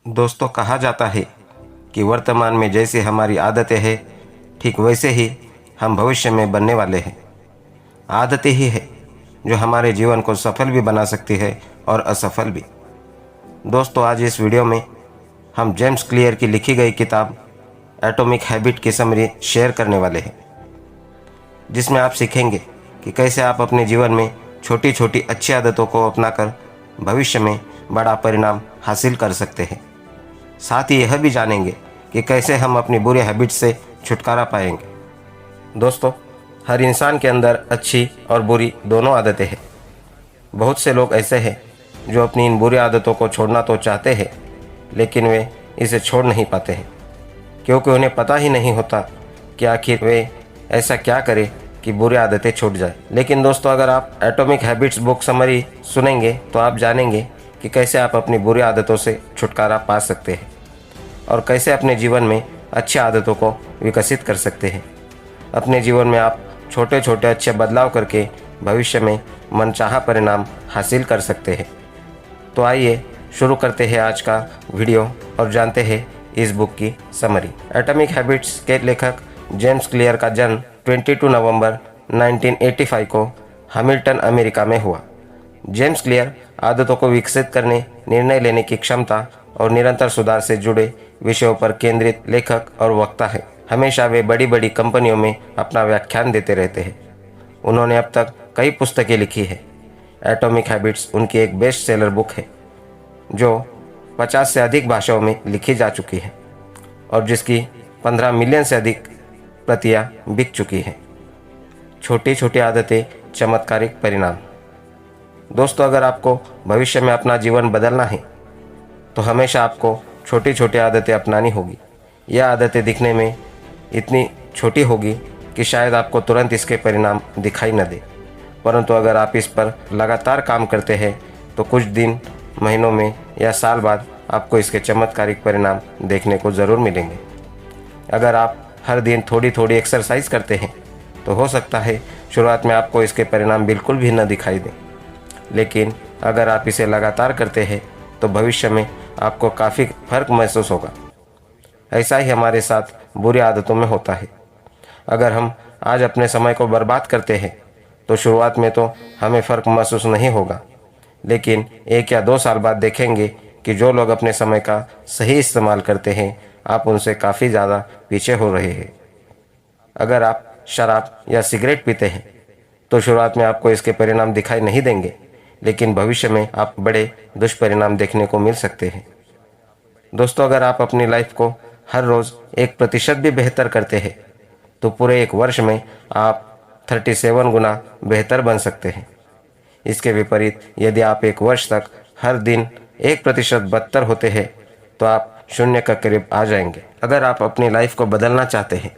दोस्तों, कहा जाता है कि वर्तमान में जैसी हमारी आदतें हैं, ठीक वैसे ही हम भविष्य में बनने वाले हैं। आदतें ही है जो हमारे जीवन को सफल भी बना सकती है और असफल भी। दोस्तों, आज इस वीडियो में हम जेम्स क्लियर की लिखी गई किताब एटॉमिक हैबिट की समरी शेयर करने वाले हैं, जिसमें आप सीखेंगे कि कैसे आप अपने जीवन में छोटी छोटी अच्छी आदतों को अपनाकर भविष्य में बड़ा परिणाम हासिल कर सकते हैं। साथ ही यह भी जानेंगे कि कैसे हम अपनी बुरी हैबिट से छुटकारा पाएंगे। दोस्तों, हर इंसान के अंदर अच्छी और बुरी दोनों आदतें हैं। बहुत से लोग ऐसे हैं जो अपनी इन बुरी आदतों को छोड़ना तो चाहते हैं, लेकिन वे इसे छोड़ नहीं पाते हैं, क्योंकि उन्हें पता ही नहीं होता कि आखिर वे ऐसा क्या करें कि बुरी आदतें छूट जाए। लेकिन दोस्तों, अगर आप एटॉमिक हैबिट्स बुक समरी सुनेंगे तो आप जानेंगे कि कैसे आप अपनी बुरी आदतों से छुटकारा पा सकते हैं और कैसे अपने जीवन में अच्छी आदतों को विकसित कर सकते हैं। अपने जीवन में आप छोटे छोटे अच्छे बदलाव करके भविष्य में मनचाहा परिणाम हासिल कर सकते हैं। तो आइए शुरू करते हैं आज का वीडियो और जानते हैं इस बुक की समरी। एटॉमिक हैबिट्स के लेखक जेम्स क्लियर का जन्म 22 नवंबर 1985 को हैमिल्टन, अमेरिका में हुआ। जेम्स क्लियर आदतों को विकसित करने, निर्णय लेने की क्षमता और निरंतर सुधार से जुड़े विषयों पर केंद्रित लेखक और वक्ता है। हमेशा वे बड़ी बड़ी कंपनियों में अपना व्याख्यान देते रहते हैं। उन्होंने अब तक कई पुस्तकें लिखी है। एटॉमिक हैबिट्स उनकी एक बेस्ट सेलर बुक है जो 50 से अधिक भाषाओं में लिखी जा चुकी है और जिसकी 15 मिलियन से अधिक प्रतियां बिक चुकी हैं। छोटी छोटी आदतें, चमत्कारिक परिणाम। दोस्तों, अगर आपको भविष्य में अपना जीवन बदलना है तो हमेशा आपको छोटी छोटी आदतें अपनानी होगी। यह आदतें दिखने में इतनी छोटी होगी कि शायद आपको तुरंत इसके परिणाम दिखाई न दे, परंतु अगर आप इस पर लगातार काम करते हैं तो कुछ दिन, महीनों में या साल बाद आपको इसके चमत्कारिक परिणाम देखने को ज़रूर मिलेंगे। अगर आप हर दिन थोड़ी थोड़ी एक्सरसाइज करते हैं तो हो सकता है शुरुआत में आपको इसके परिणाम बिल्कुल भी न दिखाई दें, लेकिन अगर आप इसे लगातार करते हैं तो भविष्य में आपको काफ़ी फर्क महसूस होगा। ऐसा ही हमारे साथ बुरी आदतों में होता है। अगर हम आज अपने समय को बर्बाद करते हैं तो शुरुआत में तो हमें फ़र्क महसूस नहीं होगा, लेकिन 1 या 2 साल बाद देखेंगे कि जो लोग अपने समय का सही इस्तेमाल करते हैं, आप उनसे काफ़ी ज़्यादा पीछे हो रहे हैं। अगर आप शराब या सिगरेट पीते हैं तो शुरुआत में आपको इसके परिणाम दिखाई नहीं देंगे, लेकिन भविष्य में आप बड़े दुष्परिणाम देखने को मिल सकते हैं। दोस्तों, अगर आप अपनी लाइफ को हर रोज़ 1% भी बेहतर करते हैं तो पूरे 1 वर्ष में आप 37 गुना बेहतर बन सकते हैं। इसके विपरीत, यदि आप 1 वर्ष तक हर दिन 1% बदतर होते हैं तो आप 0 के करीब आ जाएंगे। अगर आप अपनी लाइफ को बदलना चाहते हैं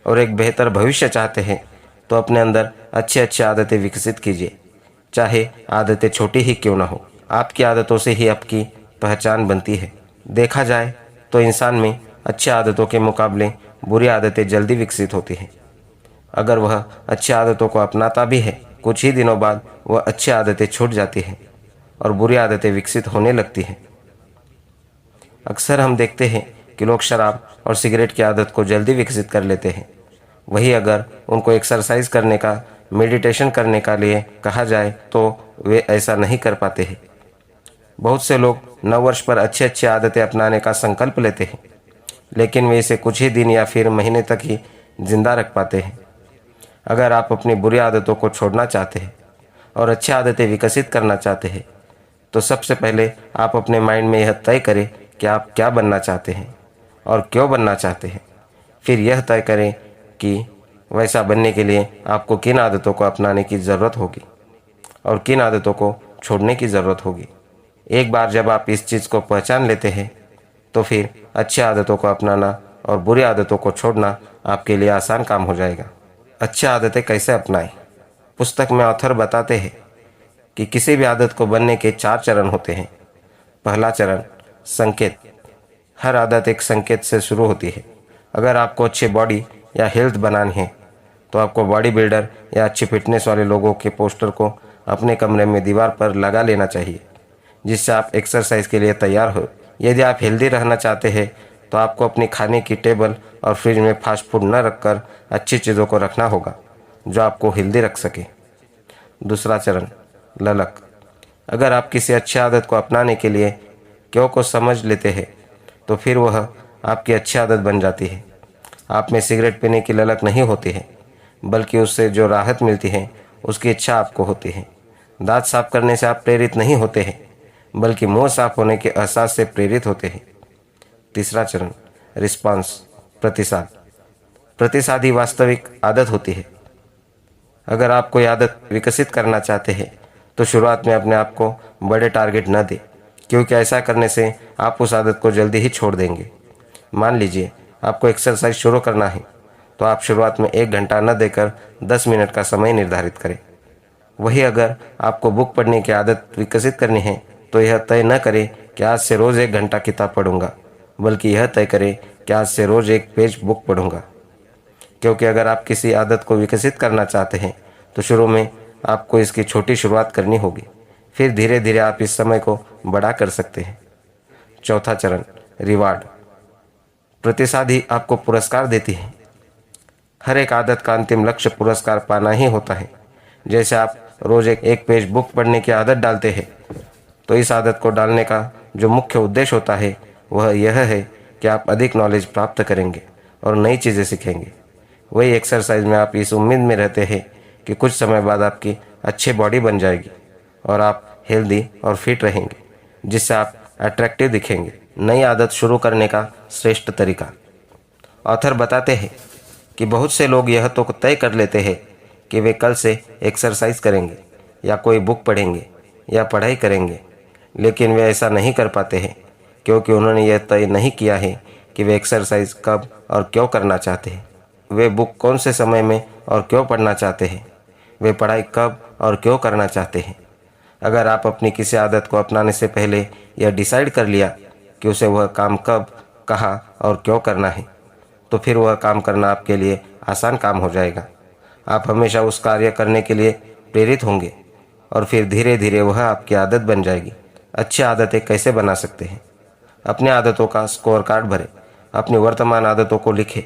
और एक बेहतर भविष्य चाहते हैं तो अपने अंदर अच्छी अच्छी आदतें विकसित कीजिए, चाहे आदतें छोटी ही क्यों ना हो। आपकी आदतों से ही आपकी पहचान बनती है। देखा जाए तो इंसान में अच्छी आदतों के मुकाबले बुरी आदतें जल्दी विकसित होती हैं। अगर वह अच्छी आदतों को अपनाता भी है, कुछ ही दिनों बाद वह अच्छी आदतें छूट जाती हैं और बुरी आदतें विकसित होने लगती हैं। अक्सर हम देखते हैं कि लोग शराब और सिगरेट की आदत को जल्दी विकसित कर लेते हैं। वही अगर उनको एक्सरसाइज करने का, मेडिटेशन करने का लिए कहा जाए तो वे ऐसा नहीं कर पाते हैं। बहुत से लोग 9 वर्ष पर अच्छी अच्छी आदतें अपनाने का संकल्प लेते हैं, लेकिन वे इसे कुछ ही दिन या फिर महीने तक ही जिंदा रख पाते हैं। अगर आप अपनी बुरी आदतों को छोड़ना चाहते हैं और अच्छी आदतें विकसित करना चाहते हैं तो सबसे पहले आप अपने माइंड में यह तय करें कि आप क्या बनना चाहते हैं और क्यों बनना चाहते हैं। फिर यह तय करें कि वैसा बनने के लिए आपको किन आदतों को अपनाने की ज़रूरत होगी और किन आदतों को छोड़ने की ज़रूरत होगी। एक बार जब आप इस चीज़ को पहचान लेते हैं तो फिर अच्छी आदतों को अपनाना और बुरी आदतों को छोड़ना आपके लिए आसान काम हो जाएगा। अच्छी आदतें कैसे अपनाएं? पुस्तक में ऑथर बताते हैं कि किसी भी आदत को बनने के 4 चरण होते हैं। पहला चरण, संकेत। हर आदत एक संकेत से शुरू होती है। अगर आपको अच्छी बॉडी या हेल्थ बनानी है तो आपको बॉडी बिल्डर या अच्छी फिटनेस वाले लोगों के पोस्टर को अपने कमरे में दीवार पर लगा लेना चाहिए, जिससे आप एक्सरसाइज के लिए तैयार हो यदि आप हेल्दी रहना चाहते हैं तो आपको अपनी खाने की टेबल और फ्रिज में फास्ट फूड न रखकर अच्छी चीज़ों को रखना होगा जो आपको हेल्दी रख सके। दूसरा चरण, ललक। अगर आप किसी अच्छी आदत को अपनाने के लिए क्यों को समझ लेते हैं तो फिर वह आपकी अच्छी आदत बन जाती है। आप में सिगरेट पीने की ललक नहीं होती है, बल्कि उससे जो राहत मिलती है उसकी इच्छा आपको होती है। दांत साफ करने से आप प्रेरित नहीं होते हैं, बल्कि मुंह साफ होने के एहसास से प्रेरित होते हैं। तीसरा चरण, रिस्पांस, प्रतिसाद। प्रतिसाद ही वास्तविक आदत होती है। अगर आप कोई आदत विकसित करना चाहते हैं तो शुरुआत में अपने आप को बड़े टारगेट न दें, क्योंकि ऐसा करने से आप उस आदत को जल्दी ही छोड़ देंगे। मान लीजिए आपको एक्सरसाइज शुरू करना है, तो आप शुरुआत में 1 घंटा न देकर 10 मिनट का समय निर्धारित करें। वही अगर आपको बुक पढ़ने की आदत विकसित करनी है तो यह तय न करें कि आज से रोज़ 1 घंटा किताब पढ़ूंगा, बल्कि यह तय करें कि आज से रोज़ 1 पेज बुक पढ़ूंगा। क्योंकि अगर आप किसी आदत को विकसित करना चाहते हैं तो शुरू में आपको इसकी छोटी शुरुआत करनी होगी, फिर धीरे धीरे आप इस समय को बड़ा कर सकते हैं। चौथा चरण, रिवार्ड। प्रतिसाद ही आपको पुरस्कार देती है। हर एक आदत का अंतिम लक्ष्य पुरस्कार पाना ही होता है। जैसे आप रोज़ एक पेज बुक पढ़ने की आदत डालते हैं, तो इस आदत को डालने का जो मुख्य उद्देश्य होता है वह यह है कि आप अधिक नॉलेज प्राप्त करेंगे और नई चीज़ें सीखेंगे। वही एक्सरसाइज में आप इस उम्मीद में रहते हैं कि कुछ समय बाद आपकी अच्छी बॉडी बन जाएगी और आप हेल्दी और फिट रहेंगे, जिससे आप अट्रैक्टिव दिखेंगे। नई आदत शुरू करने का श्रेष्ठ तरीका। ऑथर बताते हैं कि बहुत से लोग यह तो तय कर लेते हैं कि वे कल से एक्सरसाइज करेंगे या कोई बुक पढ़ेंगे या पढ़ाई करेंगे, लेकिन वे ऐसा नहीं कर पाते हैं क्योंकि उन्होंने यह तय नहीं किया है कि वे एक्सरसाइज कब और क्यों करना चाहते हैं। वे बुक कौन से समय में और क्यों पढ़ना चाहते हैं। वे पढ़ाई कब और क्यों करना चाहते हैं। अगर आप अपनी किसी आदत को अपनाने से पहले यह डिसाइड कर लिया कि उसे वह काम कब, कहाँ और क्यों करना है, तो फिर वह काम करना आपके लिए आसान काम हो जाएगा। आप हमेशा उस कार्य करने के लिए प्रेरित होंगे और फिर धीरे धीरे वह आपकी आदत बन जाएगी। अच्छी आदतें कैसे बना सकते हैं? अपनी आदतों का स्कोर कार्ड भरें। अपनी वर्तमान आदतों को लिखें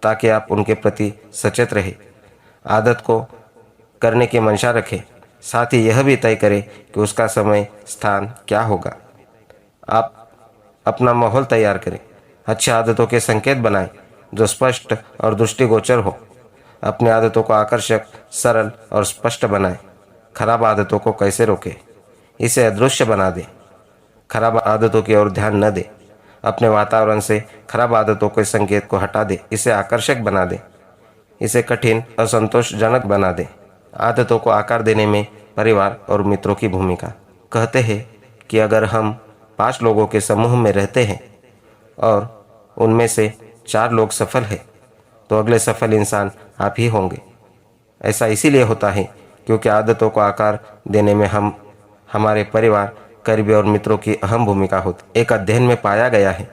ताकि आप उनके प्रति सचेत रहें। आदत को करने की मंशा रखें, साथ ही यह भी तय करें कि उसका समय, स्थान क्या होगा। आप अपना माहौल तैयार करें। अच्छी आदतों के संकेत बनाएं जो स्पष्ट और दृष्टिगोचर हो। अपनी आदतों को आकर्षक, सरल और स्पष्ट बनाएं। खराब आदतों को कैसे रोकें? इसे अदृश्य बना दें। खराब आदतों की ओर ध्यान न दें। अपने वातावरण से खराब आदतों के संकेत को हटा दें। इसे आकर्षक बना दें। इसे कठिन, असंतोषजनक बना दें। आदतों को आकार देने में परिवार और मित्रों की भूमिका। कहते हैं कि अगर हम 5 लोगों के समूह में रहते हैं और उनमें से 4 लोग सफल हैं, तो अगले सफल इंसान आप ही होंगे। ऐसा इसीलिए होता है क्योंकि आदतों को आकार देने में हमारे परिवार, करीबी और मित्रों की अहम भूमिका होती। एक अध्ययन में पाया गया है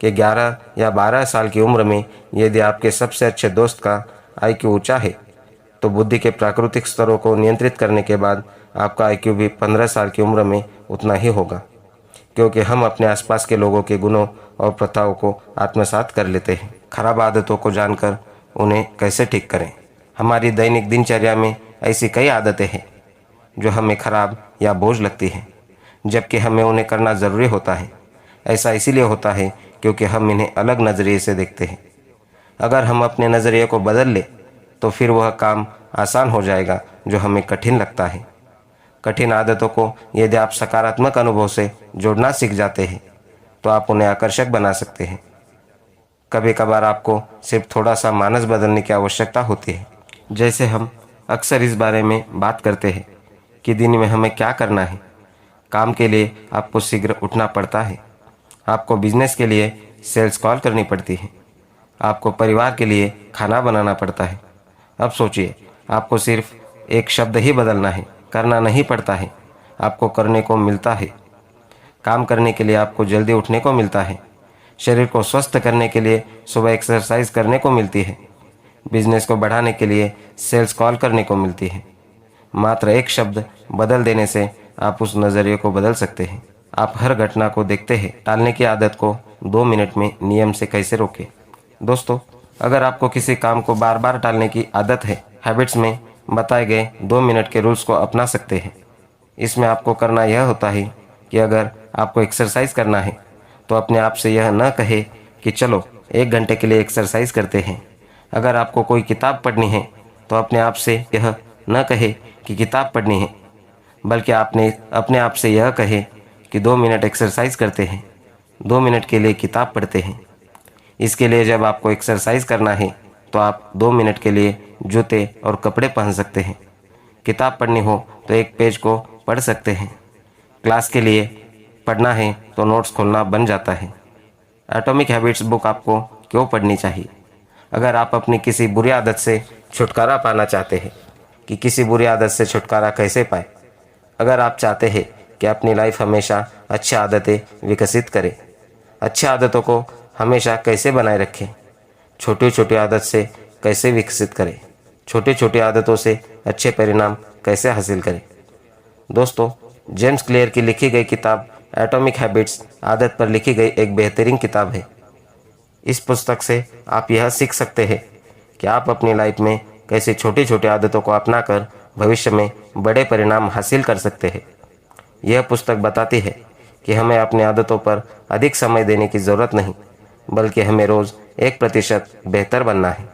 कि 11 या 12 साल की उम्र में यदि आपके सबसे अच्छे दोस्त का IQ ऊंचा है, तो बुद्धि के प्राकृतिक स्तरों को नियंत्रित करने के बाद आपका IQ भी 15 साल की उम्र में उतना ही होगा, क्योंकि हम अपने आसपास के लोगों के गुणों और प्रथाओं को आत्मसात कर लेते हैं। खराब आदतों को जानकर उन्हें कैसे ठीक करें? हमारी दैनिक दिनचर्या में ऐसी कई आदतें हैं जो हमें खराब या बोझ लगती हैं, जबकि हमें उन्हें करना ज़रूरी होता है। ऐसा इसीलिए होता है क्योंकि हम इन्हें अलग नज़रिए से देखते हैं। अगर हम अपने नज़रिए को बदल लें तो फिर वह काम आसान हो जाएगा जो हमें कठिन लगता है। कठिन आदतों को यदि आप सकारात्मक अनुभव से जोड़ना सीख जाते हैं तो आप उन्हें आकर्षक बना सकते हैं। कभी कभार आपको सिर्फ थोड़ा सा मानस बदलने की आवश्यकता होती है। जैसे हम अक्सर इस बारे में बात करते हैं कि दिन में हमें क्या करना है। काम के लिए आपको शीघ्र उठना पड़ता है। आपको बिजनेस के लिए सेल्स कॉल करनी पड़ती है। आपको परिवार के लिए खाना बनाना पड़ता है। अब सोचिए, आपको सिर्फ एक शब्द ही बदलना है, करना नहीं पड़ता है, आपको करने को मिलता है। काम करने के लिए आपको जल्दी उठने को मिलता है। शरीर को स्वस्थ करने के लिए सुबह एक्सरसाइज करने को मिलती है। बिजनेस को बढ़ाने के लिए सेल्स कॉल करने को मिलती है। मात्र एक शब्द बदल देने से आप उस नज़रिए को बदल सकते हैं। आप हर घटना को देखते हैं। टालने की आदत को 2 मिनट में नियम से कैसे रोकें। दोस्तों, अगर आपको किसी काम को बार बार टालने की आदत है, हैबिट्स में बताए गए 2 मिनट के रूल्स को अपना सकते हैं। इसमें आपको करना यह होता है कि अगर आपको एक्सरसाइज करना है तो अपने आप से यह न कहे कि चलो 1 घंटे के लिए एक्सरसाइज करते हैं। अगर आपको कोई किताब पढ़नी है तो अपने आप से यह न कहे कि किताब पढ़नी है, बल्कि आपने अपने आप से यह कहे कि 2 मिनट एक्सरसाइज करते हैं, 2 मिनट के लिए किताब पढ़ते हैं। इसके लिए जब आपको एक्सरसाइज करना है तो आप 2 मिनट के लिए जूते और कपड़े पहन सकते हैं। किताब पढ़नी हो तो एक पेज को पढ़ सकते हैं। क्लास के लिए पढ़ना है तो नोट्स खोलना बन जाता है। एटॉमिक हैबिट्स बुक आपको क्यों पढ़नी चाहिए? अगर आप अपनी किसी बुरी आदत से छुटकारा पाना चाहते हैं कि किसी बुरी आदत से छुटकारा कैसे पाए, अगर आप चाहते हैं कि अपनी लाइफ हमेशा अच्छी आदतें विकसित करें, अच्छी आदतों को हमेशा कैसे बनाए रखें, छोटी छोटी आदत से कैसे विकसित करें, छोटी छोटी आदतों से अच्छे परिणाम कैसे हासिल करें। दोस्तों, जेम्स क्लियर की लिखी गई किताब एटॉमिक हैबिट्स आदत पर लिखी गई एक बेहतरीन किताब है। इस पुस्तक से आप यह सीख सकते हैं कि आप अपनी लाइफ में कैसे छोटी छोटी आदतों को अपनाकर भविष्य में बड़े परिणाम हासिल कर सकते हैं। यह पुस्तक बताती है कि हमें अपनी आदतों पर अधिक समय देने की ज़रूरत नहीं, बल्कि हमें रोज़ 1% बेहतर बनना है।